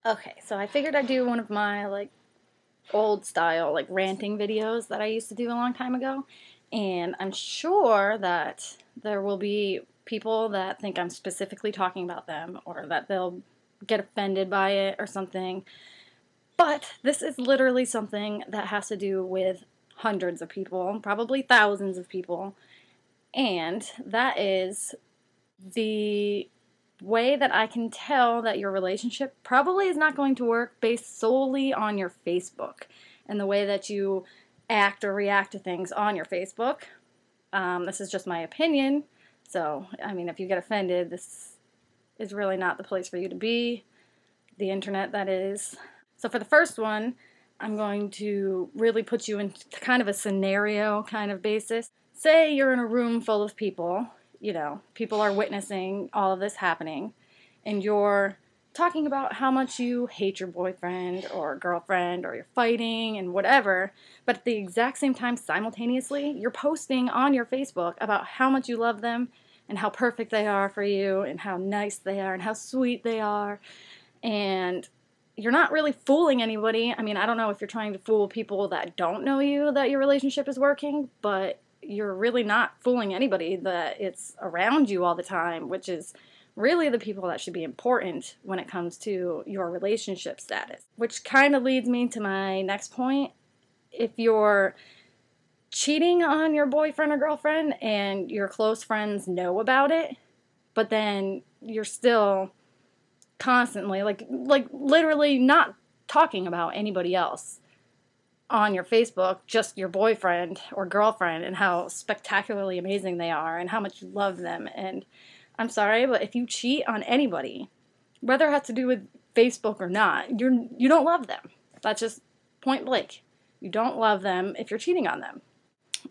Okay, so I figured I'd do one of my old style ranting videos that I used to do a long time ago. And I'm sure that there will be people that think I'm specifically talking about them or that they'll get offended by it or something. But this is literally something that has to do with hundreds of people, probably thousands of people. And that is the way that I can tell that your relationship probably is not going to work based solely on your Facebook and the way that you act or react to things on your Facebook. This is just my opinion. So, I mean, if you get offended, this is really not the place for you to be. The internet, that is. So for the first one, I'm going to really put you into kind of a scenario kind of basis. Say you're in a room full of people, people are witnessing all of this happening, and you're talking about how much you hate your boyfriend or girlfriend or you're fighting and whatever, but at the exact same time, simultaneously, you're posting on your Facebook about how much you love them and how perfect they are for you and how nice they are and how sweet they are. And you're not really fooling anybody. I mean, I don't know if you're trying to fool people that don't know you that your relationship is working, but you're really not fooling anybody that it's around you all the time, which is really the people that should be important when it comes to your relationship status. Which kind of leads me to my next point. If you're cheating on your boyfriend or girlfriend and your close friends know about it, but then you're still constantly, like literally not talking about anybody else on your Facebook, just your boyfriend or girlfriend and how spectacularly amazing they are and how much you love them. And I'm sorry, but if you cheat on anybody, whether it has to do with Facebook or not, you don't love them. That's just point blank. You don't love them if you're cheating on them.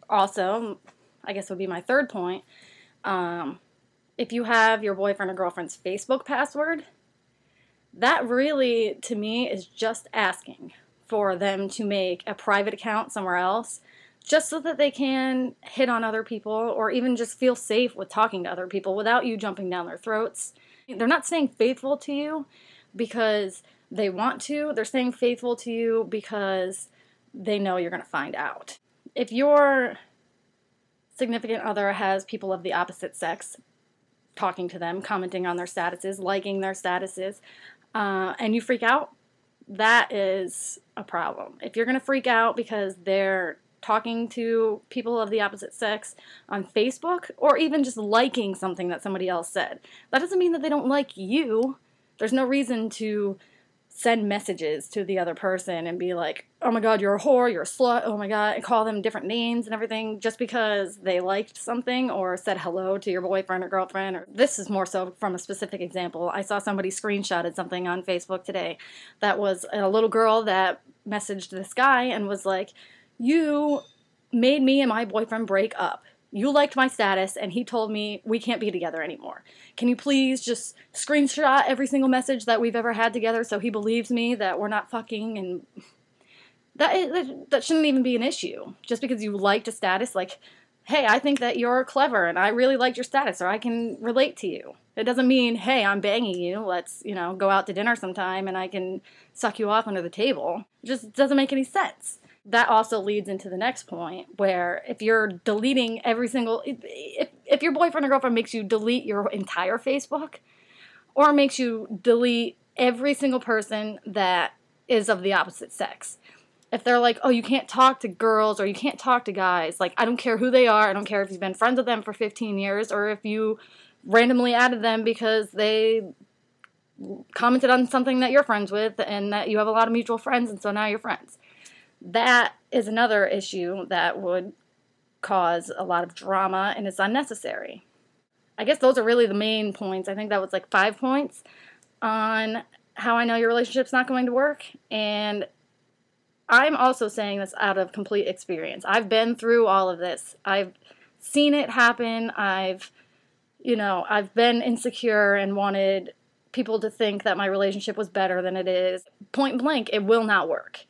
Also, I guess would be my third point. If you have your boyfriend or girlfriend's Facebook password, that really, to me, is just asking for them to make a private account somewhere else just so that they can hit on other people or even just feel safe with talking to other people without you jumping down their throats. They're not staying faithful to you because they want to. They're staying faithful to you because they know you're going to find out. If your significant other has people of the opposite sex talking to them, commenting on their statuses, liking their statuses, and you freak out, that is a problem. If you're going to freak out because they're talking to people of the opposite sex on Facebook or even just liking something that somebody else said, that doesn't mean that they don't like you. There's no reason to send messages to the other person and be like, oh my god, you're a whore, you're a slut, oh my god, and call them different names and everything just because they liked something or said hello to your boyfriend or girlfriend. Or this is more so from a specific example. I saw somebody screenshotted something on Facebook today that was a little girl that messaged this guy and was like, you made me and my boyfriend break up. You liked my status, and he told me we can't be together anymore. Can you please just screenshot every single message that we've ever had together so he believes me that we're not fucking? And that shouldn't even be an issue. Just because you liked a status, like, hey, I think that you're clever, and I really liked your status, or I can relate to you. It doesn't mean, hey, I'm banging you. Let's, go out to dinner sometime, and I can suck you off under the table. It just doesn't make any sense. That also leads into the next point, where if you're deleting every single, if your boyfriend or girlfriend makes you delete your entire Facebook, or makes you delete every single person that is of the opposite sex, if they're like, oh, you can't talk to girls or you can't talk to guys, like, I don't care who they are, I don't care if you've been friends with them for 15 years, or if you randomly added them because they commented on something that you're friends with and that you have a lot of mutual friends and so now you're friends. That is another issue that would cause a lot of drama, and it's unnecessary. I guess those are really the main points. I think that was like 5 points on how I know your relationship's not going to work, and I'm also saying this out of complete experience. I've been through all of this. I've seen it happen. I've been insecure and wanted people to think that my relationship was better than it is. Point blank, it will not work.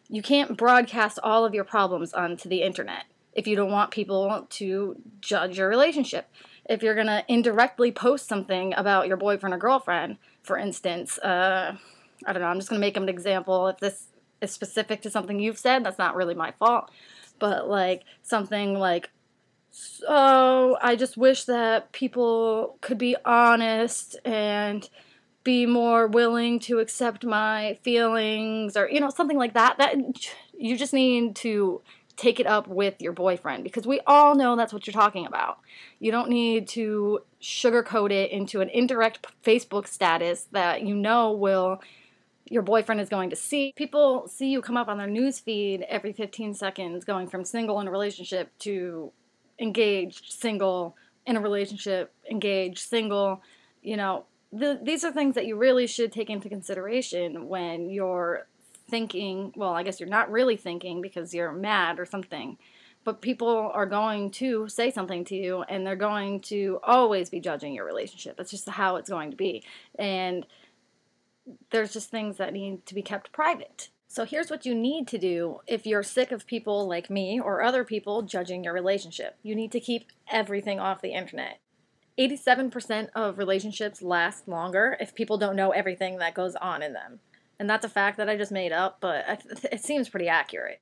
You can't broadcast all of your problems onto the internet if you don't want people to judge your relationship. If you're going to indirectly post something about your boyfriend or girlfriend, for instance, I don't know, I'm just going to make them an example. If this is specific to something you've said, that's not really my fault. But like something like, so I just wish that people could be honest and be more willing to accept my feelings, or, you know, something like that. That you just need to take it up with your boyfriend, because we all know that's what you're talking about. You don't need to sugarcoat it into an indirect Facebook status that you know will your boyfriend is going to see. People see you come up on their news feed every 15 seconds going from single in a relationship to engaged, single, in a relationship, engaged, single. You know, these are things that you really should take into consideration when you're thinking, well, I guess you're not really thinking because you're mad or something, but people are going to say something to you, and they're going to always be judging your relationship. That's just how it's going to be. And there's just things that need to be kept private. So here's what you need to do if you're sick of people like me or other people judging your relationship. You need to keep everything off the internet. 87% of relationships last longer if people don't know everything that goes on in them. And that's a fact that I just made up, but it seems pretty accurate.